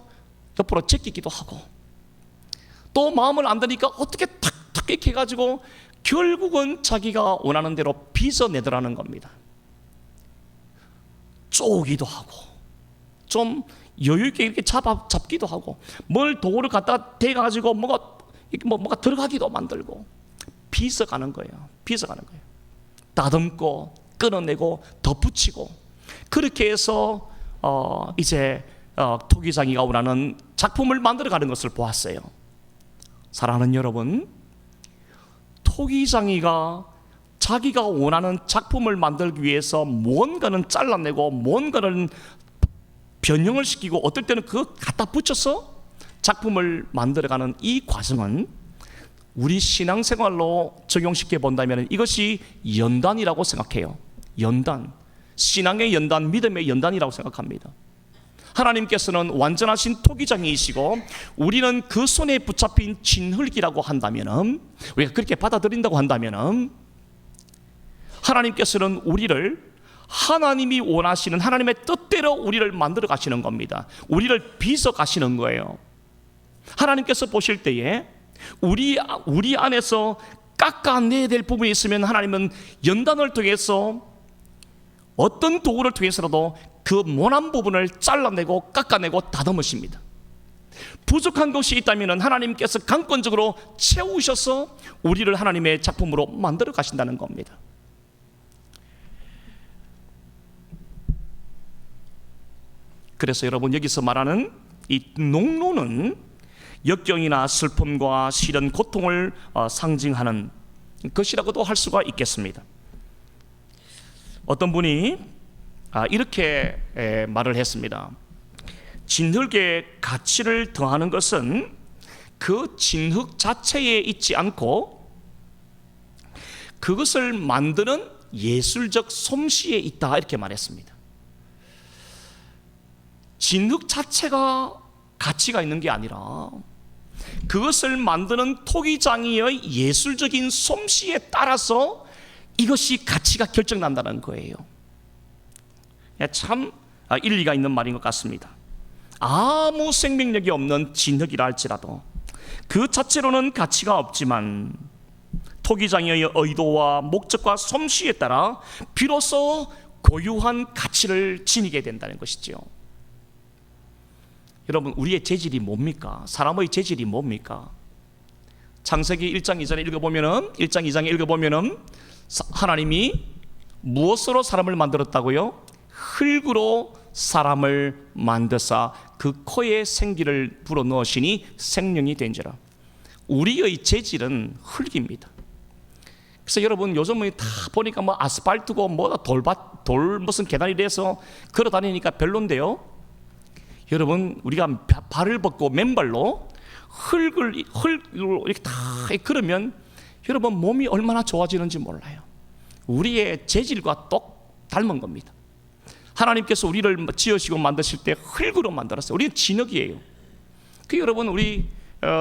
옆으로 제끼기도 하고, 또 마음을 안 드니까 어떻게 탁 이렇게 해가지고 결국은 자기가 원하는 대로 빚어내더라는 겁니다. 쪼기도 하고 좀 여유있게 이렇게 잡기도 하고, 뭘 도구를 갖다 대가지고 뭐가 들어가기도 만들고 빚어가는 거예요. 다듬고 끊어내고 덧붙이고, 그렇게 해서 이제 토기장이가 원하는 작품을 만들어가는 것을 보았어요. 사랑하는 여러분, 토기장이가 자기가 원하는 작품을 만들기 위해서 뭔가는 잘라내고 뭔가는 변형을 시키고 어떨 때는 그거 갖다 붙여서 작품을 만들어가는 이 과정은 우리 신앙생활로 적용시켜 본다면 이것이 연단이라고 생각해요. 연단, 신앙의 연단, 믿음의 연단이라고 생각합니다. 하나님께서는 완전하신 토기장이시고 우리는 그 손에 붙잡힌 진흙이라고 한다면, 우리가 그렇게 받아들인다고 한다면, 하나님께서는 우리를 하나님이 원하시는 하나님의 뜻대로 우리를 만들어 가시는 겁니다. 우리를 빚어 가시는 거예요. 하나님께서 보실 때에 우리 안에서 깎아내야 될 부분이 있으면 하나님은 연단을 통해서 어떤 도구를 통해서라도 그 모난 부분을 잘라내고 깎아내고 다듬으십니다. 부족한 것이 있다면 하나님께서 강권적으로 채우셔서 우리를 하나님의 작품으로 만들어 가신다는 겁니다. 그래서 여러분, 여기서 말하는 이 농로는 역경이나 슬픔과 시련, 고통을 상징하는 것이라고도 할 수가 있겠습니다. 어떤 분이 이렇게 말을 했습니다. 진흙의 가치를 더하는 것은 그 진흙 자체에 있지 않고 그것을 만드는 예술적 솜씨에 있다, 이렇게 말했습니다. 진흙 자체가 가치가 있는 게 아니라 그것을 만드는 토기장이의 예술적인 솜씨에 따라서 이것이 가치가 결정난다는 거예요. 참 일리가 있는 말인 것 같습니다. 아무 생명력이 없는 진흙이라 할지라도 그 자체로는 가치가 없지만 토기장의 의도와 목적과 솜씨에 따라 비로소 고유한 가치를 지니게 된다는 것이죠. 여러분, 우리의 재질이 뭡니까? 사람의 재질이 뭡니까? 창세기 1장 2장에 읽어보면은 하나님이 무엇으로 사람을 만들었다고요? 흙으로 사람을 만드사 그 코에 생기를 불어넣으시니 생명이 된지라. 우리의 재질은 흙입니다. 그래서 여러분, 요즘은 다 보니까 뭐 아스팔트고 뭐다 돌 무슨 계단이 돼서 걸어 다니니까 별론데요. 여러분, 우리가 발을 벗고 맨발로 흙으로 이렇게 다 걸으면 여러분 몸이 얼마나 좋아지는지 몰라요. 우리의 재질과 똑 닮은 겁니다. 하나님께서 우리를 지으시고 만드실 때 흙으로 만들었어요. 우리는 진흙이에요. 그 여러분, 우리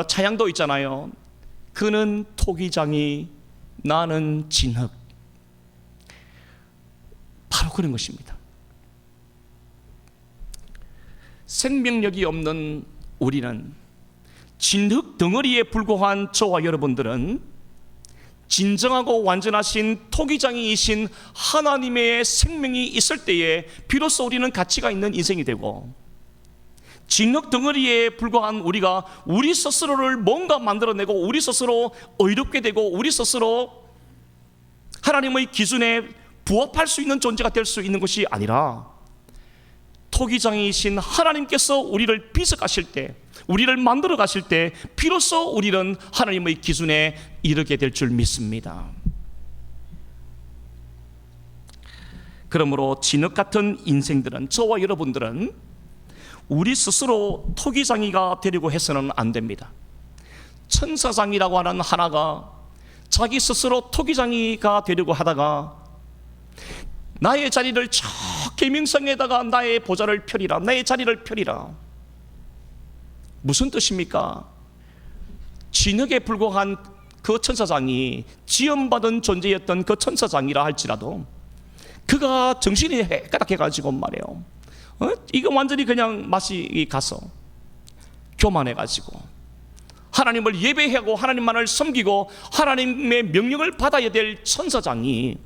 차양도 있잖아요. 그는 토기장이, 나는 진흙. 바로 그런 것입니다. 생명력이 없는 우리는, 진흙 덩어리에 불과한 저와 여러분들은 진정하고 완전하신 토기장이이신 하나님의 생명이 있을 때에 비로소 우리는 가치가 있는 인생이 되고, 진흙 덩어리에 불과한 우리가 우리 스스로를 뭔가 만들어내고 우리 스스로 의롭게 되고 우리 스스로 하나님의 기준에 부합할 수 있는 존재가 될 수 있는 것이 아니라 토기장이신 하나님께서 우리를 빚어 가실 때, 우리를 만들어 가실 때 비로소 우리는 하나님의 기준에 이르게 될 줄 믿습니다. 그러므로 진흙 같은 인생들은, 저와 여러분들은 우리 스스로 토기장이가 되려고 해서는 안 됩니다. 천사장이라고 하는 하나가 자기 스스로 토기장이가 되려고 하다가 나의 자리를 저 계명성에다가 나의 보좌를 펴리라, 나의 자리를 펴리라. 무슨 뜻입니까? 진흙에 불과한 그 천사장이 지연받은 존재였던 그 천사장이라 할지라도 그가 정신이 깨닫해가지고 말이에요, 이거 완전히 그냥 맛이 가서 교만해가지고 하나님을 예배하고 하나님만을 섬기고 하나님의 명령을 받아야 될 천사장이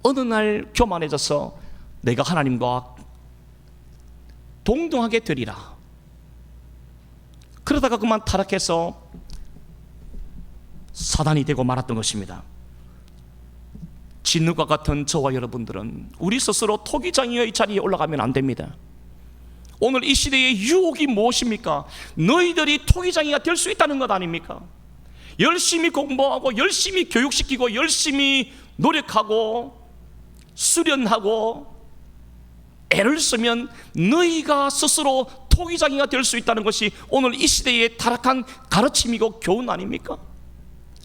어느 날 교만해져서 내가 하나님과 동등하게 되리라, 그러다가 그만 타락해서 사단이 되고 말았던 것입니다. 진흙과 같은 저와 여러분들은 우리 스스로 토기장이의 자리에 올라가면 안 됩니다. 오늘 이 시대의 유혹이 무엇입니까? 너희들이 토기장이가 될 수 있다는 것 아닙니까? 열심히 공부하고 열심히 교육시키고 열심히 노력하고 수련하고 애를 쓰면 너희가 스스로 토기장이가 될 수 있다는 것이 오늘 이 시대의 타락한 가르침이고 교훈 아닙니까?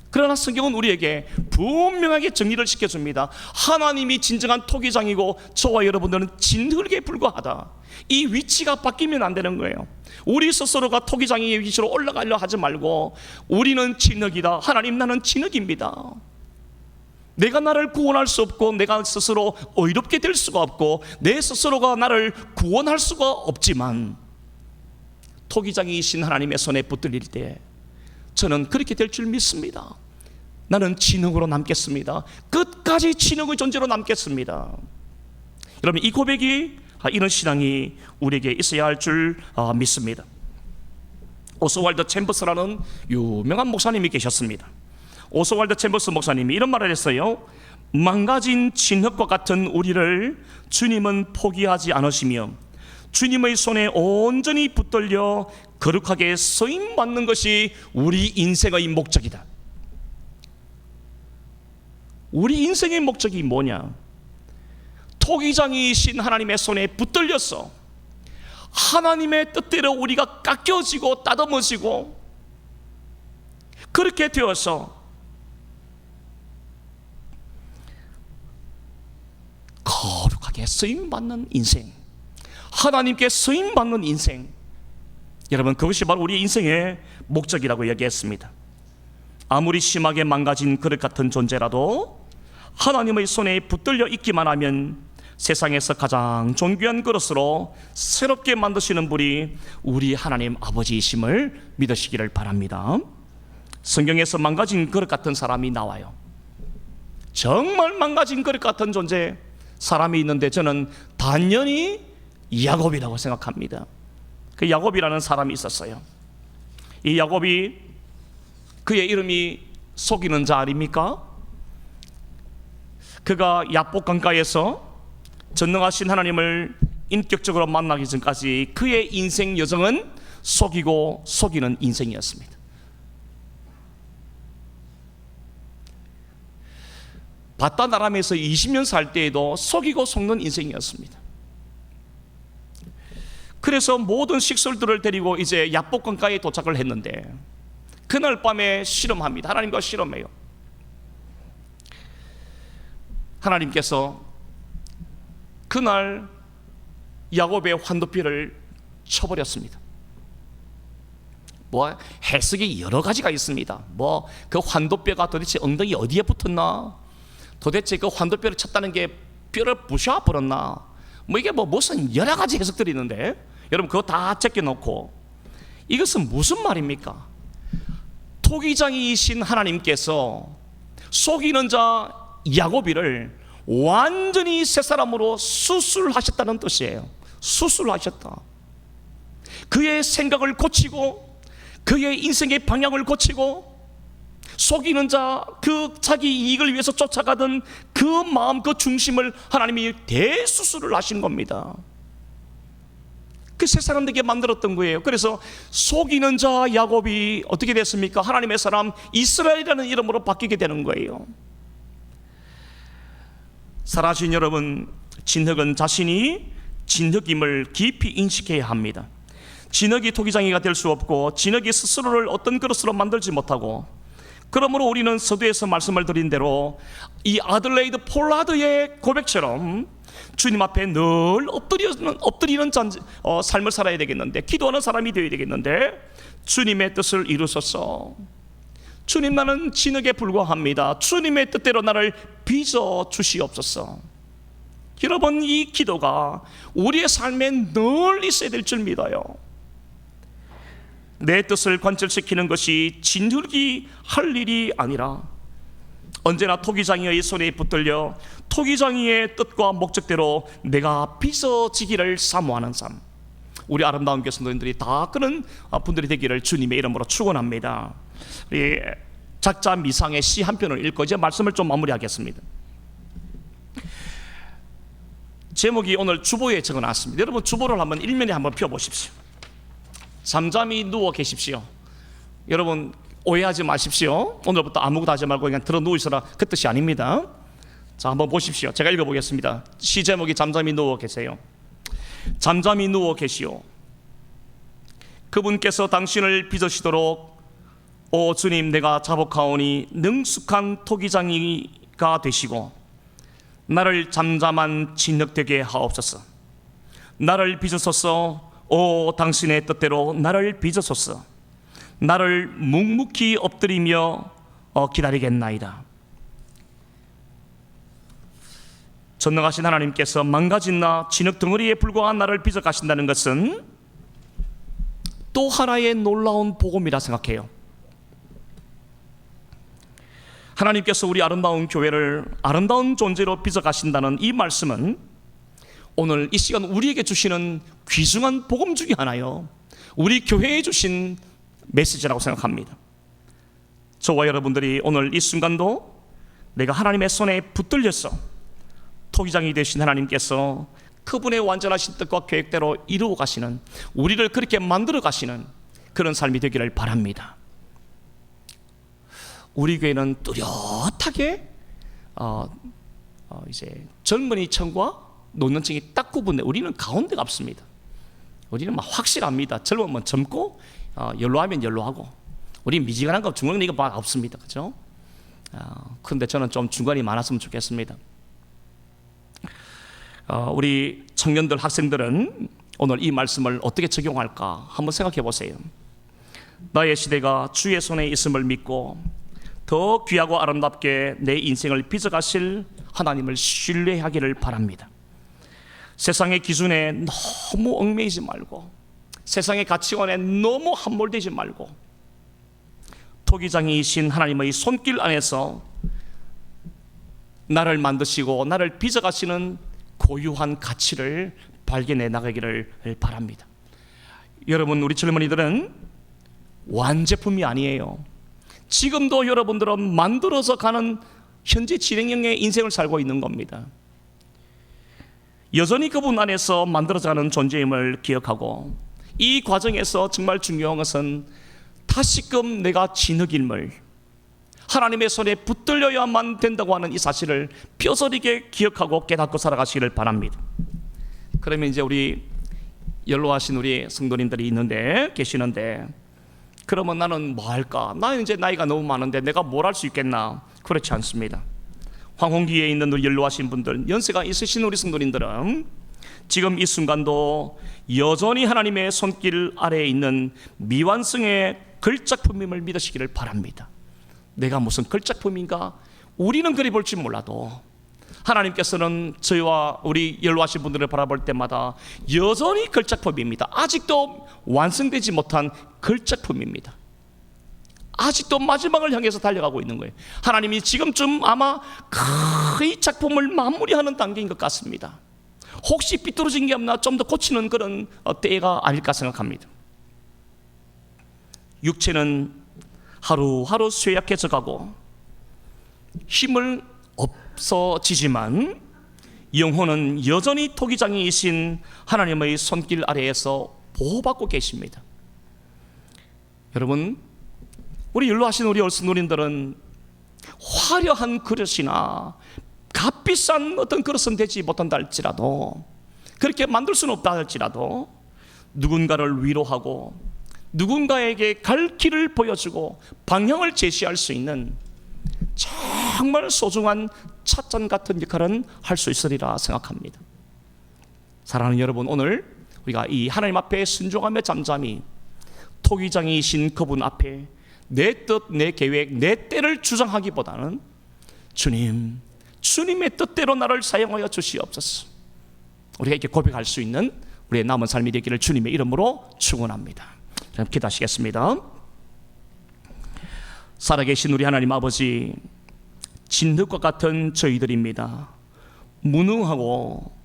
그러나 성경은 우리에게 분명하게 정리를 시켜줍니다. 하나님이 진정한 토기장이고 저와 여러분들은 진흙에 불과하다. 이 위치가 바뀌면 안 되는 거예요. 우리 스스로가 토기장이의 위치로 올라가려 하지 말고 우리는 진흙이다. 하나님, 나는 진흙입니다. 내가 나를 구원할 수 없고 내가 스스로 의롭게 될 수가 없고 내 스스로가 나를 구원할 수가 없지만 토기장이신 하나님의 손에 붙들릴 때 저는 그렇게 될 줄 믿습니다. 나는 진흙으로 남겠습니다. 끝까지 진흙의 존재로 남겠습니다. 여러분, 이 고백이, 이런 신앙이 우리에게 있어야 할 줄 믿습니다. 오스왈드 챔버스라는 유명한 목사님이 계셨습니다. 오스왈드 챔버스 목사님이 이런 말을 했어요. 망가진 진흙과 같은 우리를 주님은 포기하지 않으시며 주님의 손에 온전히 붙들려 거룩하게 쓰임받는 것이 우리 인생의 목적이다. 우리 인생의 목적이 뭐냐? 토기장이신 하나님의 손에 붙들려서 하나님의 뜻대로 우리가 깎여지고 따듬어지고 그렇게 되어서 거룩하게 쓰임받는 인생, 하나님께 쓰임받는 인생, 여러분, 그것이 바로 우리 인생의 목적이라고 얘기했습니다. 아무리 심하게 망가진 그릇 같은 존재라도 하나님의 손에 붙들려 있기만 하면 세상에서 가장 존귀한 그릇으로 새롭게 만드시는 분이 우리 하나님 아버지이심을 믿으시기를 바랍니다. 성경에서 망가진 그릇 같은 사람이 나와요. 정말 망가진 그릇 같은 존재 사람이 있는데 저는 단연히 야곱이라고 생각합니다. 그 야곱이라는 사람이 있었어요. 이 야곱이, 그의 이름이 속이는 자 아닙니까? 그가 야복 강가에서 전능하신 하나님을 인격적으로 만나기 전까지 그의 인생 여정은 속이고 속이는 인생이었습니다. 바단 아람에서 20년 살 때에도 속이고 속는 인생이었습니다. 그래서 모든 식솔들을 데리고 이제 야복 강가에 도착을 했는데 그날 밤에 실험합니다. 하나님과 실험해요. 하나님께서 그날 야곱의 환도뼈를 쳐버렸습니다. 뭐 해석이 여러 가지가 있습니다. 뭐 그 환도뼈가 도대체 엉덩이 어디에 붙었나? 도대체 그 환도뼈를 쳤다는 게 뼈를 부셔버렸나? 뭐 이게 뭐 무슨 여러 가지 해석들이 있는데 여러분 그거 다 제껴놓고 이것은 무슨 말입니까? 토기장이신 하나님께서 속이는 자 야곱이를 완전히 새 사람으로 수술하셨다는 뜻이에요. 수술하셨다. 그의 생각을 고치고 그의 인생의 방향을 고치고 속이는 자, 그 자기 이익을 위해서 쫓아가던 그 마음, 그 중심을 하나님이 대수술을 하신 겁니다. 그 세 사람 되게 만들었던 거예요. 그래서 속이는 자 야곱이 어떻게 됐습니까? 하나님의 사람 이스라엘이라는 이름으로 바뀌게 되는 거예요. 살아주신 여러분, 진흙은 자신이 진흙임을 깊이 인식해야 합니다. 진흙이 토기장이가 될 수 없고, 진흙이 스스로를 어떤 그릇으로 만들지 못하고, 그러므로 우리는 서두에서 말씀을 드린 대로 이 아들레이드 폴라드의 고백처럼 주님 앞에 늘 엎드리는 삶을 살아야 되겠는데, 기도하는 사람이 되어야 되겠는데, 주님의 뜻을 이루소서. 주님, 나는 진흙에 불과합니다. 주님의 뜻대로 나를 빚어 주시옵소서. 여러분, 이 기도가 우리의 삶에 늘 있어야 될 줄 믿어요. 내 뜻을 관철시키는 것이 진흙이 할 일이 아니라 언제나 토기장이의 손에 붙들려 토기장이의 뜻과 목적대로 내가 빚어지기를 사모하는 삶, 우리 아름다운 교수님들이 다 그런 분들이 되기를 주님의 이름으로 축원합니다. 우리 작자 미상의 시 한 편을 읽고 이제 말씀을 좀 마무리하겠습니다. 제목이 오늘 주보에 적어놨습니다. 여러분, 주보를 한번 일면에 한번 펴보십시오. 잠잠히 누워 계십시오. 여러분, 오해하지 마십시오. 오늘부터 아무것도 하지 말고 그냥 들어 누우시라, 그 뜻이 아닙니다. 자, 한번 보십시오. 제가 읽어보겠습니다. 시 제목이 잠잠히 누워 계세요. 잠잠히 누워 계시오. 그분께서 당신을 빚으시도록 오 주님, 내가 자복하오니 능숙한 토기장이가 되시고 나를 잠잠한 진흙되게 하옵소서. 나를 빚으소서. 오 당신의 뜻대로 나를 빚으소서. 나를 묵묵히 엎드리며 기다리겠나이다. 전능하신 하나님께서 망가진 나, 진흙 덩어리에 불과한 나를 빚어 가신다는 것은 또 하나의 놀라운 복음이라 생각해요. 하나님께서 우리 아름다운 교회를 아름다운 존재로 빚어 가신다는 이 말씀은 오늘 이 시간 우리에게 주시는 귀중한 복음 중에 하나요, 우리 교회에 주신 메시지라고 생각합니다. 저와 여러분들이 오늘 이 순간도 내가 하나님의 손에 붙들려서 토기장이 되신 하나님께서 그분의 완전하신 뜻과 계획대로 이루어 가시는, 우리를 그렇게 만들어 가시는 그런 삶이 되기를 바랍니다. 우리 교회는 뚜렷하게 이제 젊은이층과 노년층이 딱 구분돼. 우리는 가운데가 없습니다. 우리는 막 확실합니다. 젊으면 젊고 연로하면 연로하고, 우리 미지근한 거 중간이가 막 없습니다. 그렇죠? 그런데 저는 좀 중간이 많았으면 좋겠습니다. 우리 청년들, 학생들은 오늘 이 말씀을 어떻게 적용할까 한번 생각해 보세요. 나의 시대가 주의 손에 있음을 믿고 더 귀하고 아름답게 내 인생을 빚어가실 하나님을 신뢰하기를 바랍니다. 세상의 기준에 너무 얽매이지 말고, 세상의 가치관에 너무 함몰되지 말고, 토기장이신 하나님의 손길 안에서 나를 만드시고 나를 빚어가시는 고유한 가치를 발견해 나가기를 바랍니다. 여러분, 우리 젊은이들은 완제품이 아니에요. 지금도 여러분들은 만들어서 가는 현재 진행형의 인생을 살고 있는 겁니다. 여전히 그분 안에서 만들어가는 존재임을 기억하고, 이 과정에서 정말 중요한 것은 다시금 내가 진흙임을, 하나님의 손에 붙들려야만 된다고 하는 이 사실을 뼈저리게 기억하고 깨닫고 살아가시기를 바랍니다. 그러면 이제 우리 연로하신 우리 성도님들이 계시는데, 그러면 나는 뭐 할까? 나는 이제 나이가 너무 많은데 내가 뭘 할 수 있겠나? 그렇지 않습니다. 황혼기에 있는 우리 연로하신 분들, 연세가 있으신 우리 성도님들은 지금 이 순간도 여전히 하나님의 손길 아래에 있는 미완성의 걸작품임을 믿으시기를 바랍니다. 내가 무슨 걸작품인가? 우리는 그리 볼지 몰라도 하나님께서는 저희와 우리 연로하신 분들을 바라볼 때마다 여전히 걸작품입니다. 아직도 완성되지 못한 걸작품입니다. 아직도 마지막을 향해서 달려가고 있는 거예요. 하나님이 지금쯤 아마 이 작품을 마무리하는 단계인 것 같습니다. 혹시 삐뚤어진 게 없나 좀 더 고치는 그런 때가 아닐까 생각합니다. 육체는 하루하루 쇠약해져 가고 힘을 없어지지만 영혼은 여전히 토기장이이신 하나님의 손길 아래에서 보호받고 계십니다. 여러분, 우리 율로하신 우리 얼순누린들은 화려한 그릇이나 값비싼 어떤 그릇은 되지 못한다 할지라도, 그렇게 만들 수는 없다 할지라도 누군가를 위로하고 누군가에게 갈 길을 보여주고 방향을 제시할 수 있는 정말 소중한 찻잔 같은 역할은 할 수 있으리라 생각합니다. 사랑하는 여러분, 오늘 우리가 이 하나님 앞에 순종하며 잠잠히 토기장이신 그분 앞에 내 뜻, 내 계획, 내 때를 주장하기보다는 주님, 주님의 뜻대로 나를 사용하여 주시옵소서, 우리가 이렇게 고백할 수 있는 우리의 남은 삶이 되기를 주님의 이름으로 축원합니다. 기도하시겠습니다. 살아계신 우리 하나님 아버지, 진흙과 같은 저희들입니다. 무능하고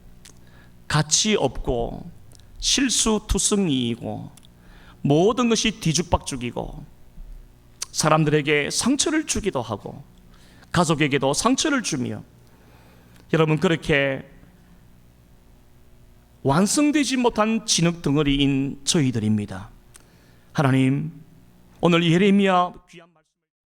가치 없고 실수투성이이고 모든 것이 뒤죽박죽이고 사람들에게 상처를 주기도 하고 가족에게도 상처를 주며, 여러분, 그렇게 완성되지 못한 진흙 덩어리인 저희들입니다. 하나님, 오늘 예레미야 귀한